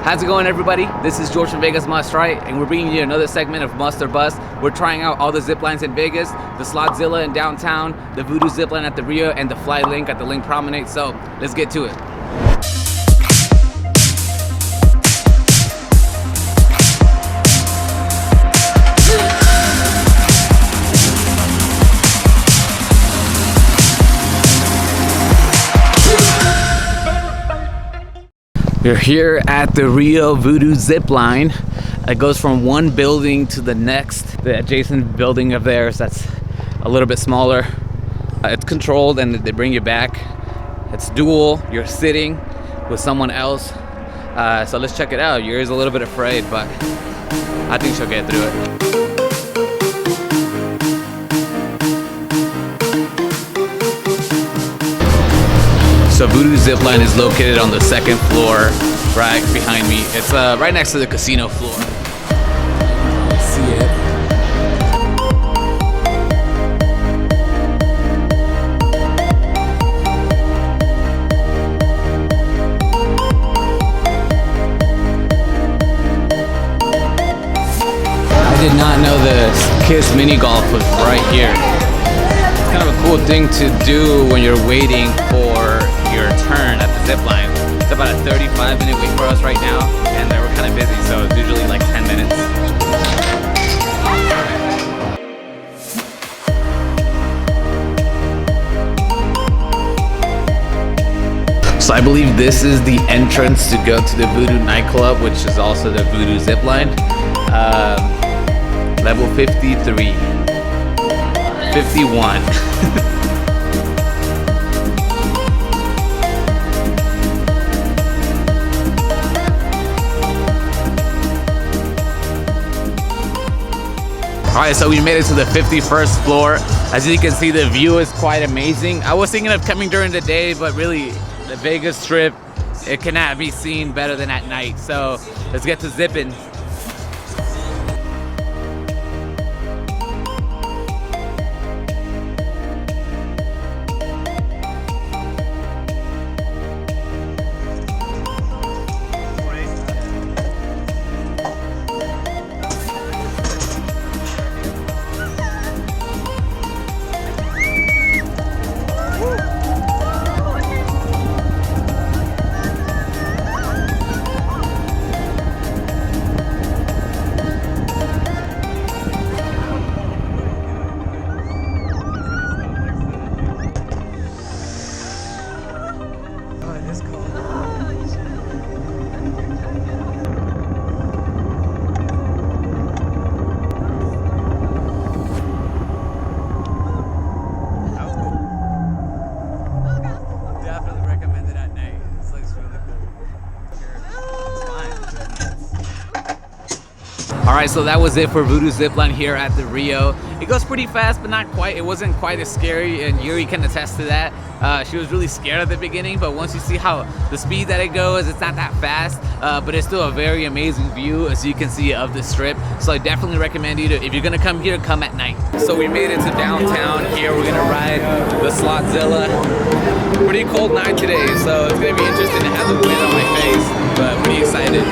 How's it going, everybody? This is George from Vegas Must Try, and we're bringing you another segment of Must or Bust. We're trying out all the zip lines in Vegas, the Slotzilla in downtown, the Voodoo Zip Line at the Rio, and the Fly Linq at the Linq Promonade. So let's get to it. We're here at the Rio Voodoo Zip Line. It goes from one building to the next. The adjacent building of theirs that's a little bit smaller. It's controlled and they bring you back. It's dual. You're sitting with someone else. So let's check it out. Yuri's a little bit afraid, but I think she'll get through it. So Voodoo Zip Line is located on the second floor, right behind me. It's right next to the casino floor. See it. I did not know the Kiss mini golf was right here. It's kind of a cool thing to do when you're waiting for your turn at the zip line. It's about a 35-minute wait for us right now, and we're kind of busy, so it's usually like 10 minutes. So I believe this is the entrance to go to the Voodoo nightclub, which is also the Voodoo Zip Line. Level 53. 51. Alright, so we made it to the 51st floor. As you can see, the view is quite amazing. I was thinking of coming during the day, but really, the Vegas Strip, it cannot be seen better than at night. So let's get to zipping. Alright, so that was it for Voodoo Zip Line here at the Rio. It goes pretty fast, but not quite. It wasn't quite as scary, and Yuri can attest to that. She was really scared at the beginning, but once you see how the speed that it goes, it's not that fast, but it's still a very amazing view, as you can see, of the strip. So I definitely recommend you to, if you're gonna come here, come at night. So we made it to downtown here. We're gonna ride the Slotzilla. Pretty cold night today, so it's gonna be interesting to have the wind on my face, but pretty excited.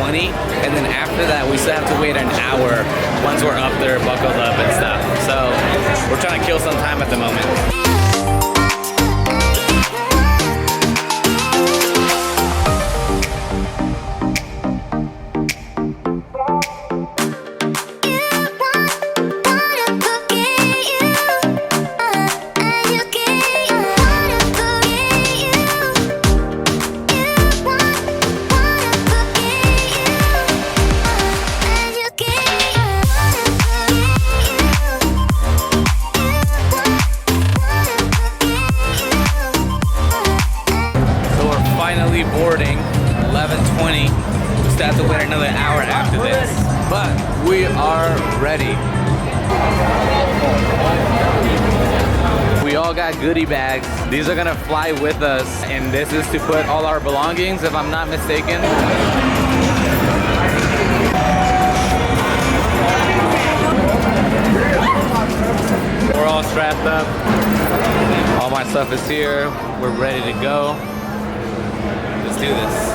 And then after that, we still have to wait an hour once we're up there, buckled up and stuff. So we're trying to kill some time at the moment. got goodie bags. These are gonna fly with us, and this is to put all our belongings, if I'm not mistaken. We're all strapped up. All my stuff is here. We're ready to go. Let's do this.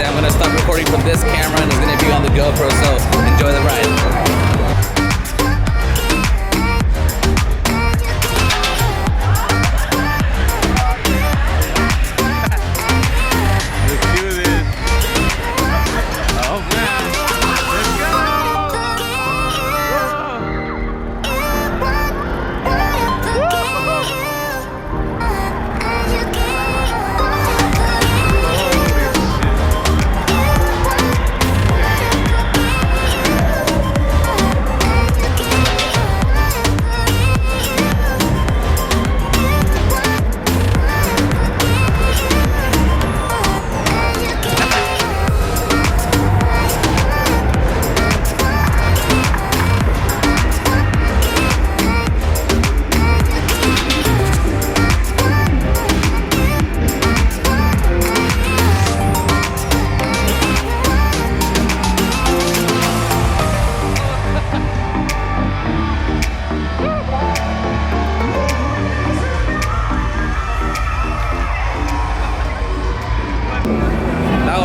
I'm gonna stop recording from this camera and it's gonna be on the GoPro, so enjoy the ride.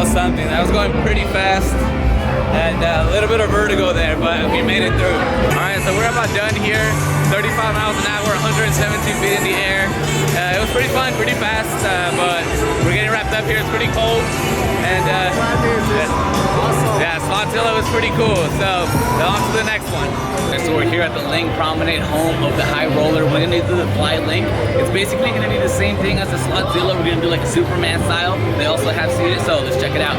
Something that was going pretty fast and a little bit of vertigo there, but we made it through. All right, so we're about done here. 35 miles an hour, 117 feet in the air. It was pretty fun, pretty fast, but we're getting wrapped up here. It's pretty cold, and yeah, Slotzilla was pretty cool. So on to the next one. So we're here at the Linq Promonade, home of the high roller. We're gonna do the Fly Linq. It's basically gonna be the same thing as the Slotzilla. We're gonna do like a Superman style. They also have seated, so let's check it out.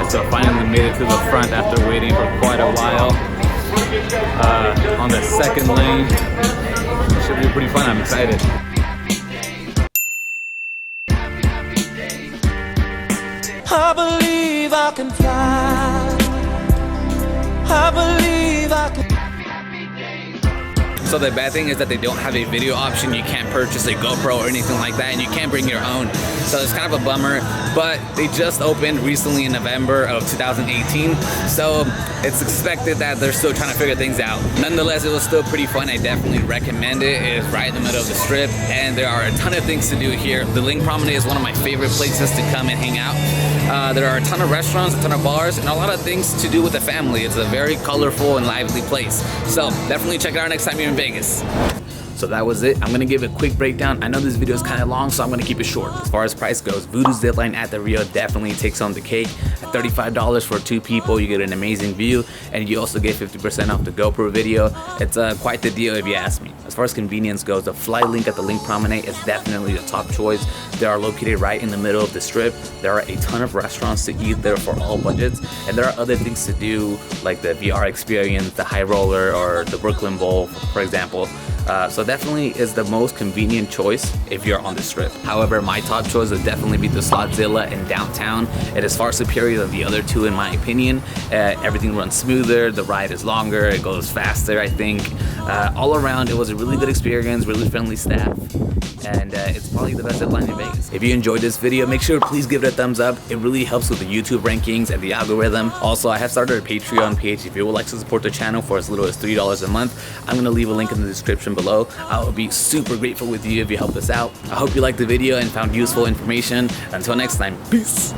So finally made it to the front after waiting for quite a while. On the second lane. Should be pretty fun, I'm excited. I believe I can fly. I believe I can. So the bad thing is that they don't have a video option. You can't purchase a GoPro or anything like that, and you can't bring your own. So it's kind of a bummer, but they just opened recently in November of 2018. So it's expected that they're still trying to figure things out. Nonetheless, it was still pretty fun. I definitely recommend it. It is right in the middle of the strip, and there are a ton of things to do here. The Linq Promenade is one of my favorite places to come and hang out. There are a ton of restaurants, a ton of bars, and a lot of things to do with the family. It's a very colorful and lively place. So definitely check it out next time you're in Vegas. So that was it. I'm gonna give a quick breakdown. I know this video is kind of long, so I'm gonna keep it short. As far as price goes, Voodoo Zip Line at the Rio definitely takes home the cake. At $35 for 2 people, you get an amazing view, and you also get 50% off the GoPro video. It's quite the deal if you ask me. As far as convenience goes, the Fly Linq at the Linq Promenade is definitely the top choice. They are located right in the middle of the strip. There are a ton of restaurants to eat there for all budgets, and there are other things to do like the VR experience, the high roller, or the Brooklyn Bowl, for example. So definitely is the most convenient choice if you're on the strip. However, my top choice would definitely be the Slotzilla in downtown. It is far superior than the other two in my opinion. Everything runs smoother, the ride is longer, it goes faster, I think. All around, it was a really good experience, really friendly staff, and it's probably the best zip line in Vegas. If you enjoyed this video, make sure to please give it a thumbs up. It really helps with the YouTube rankings and the algorithm. Also, I have started a Patreon page if you would like to support the channel for as little as $3 a month. I'm gonna leave a link in the description below. I would be super grateful with you if you help us out. I hope you liked the video and found useful information. Until next time, peace.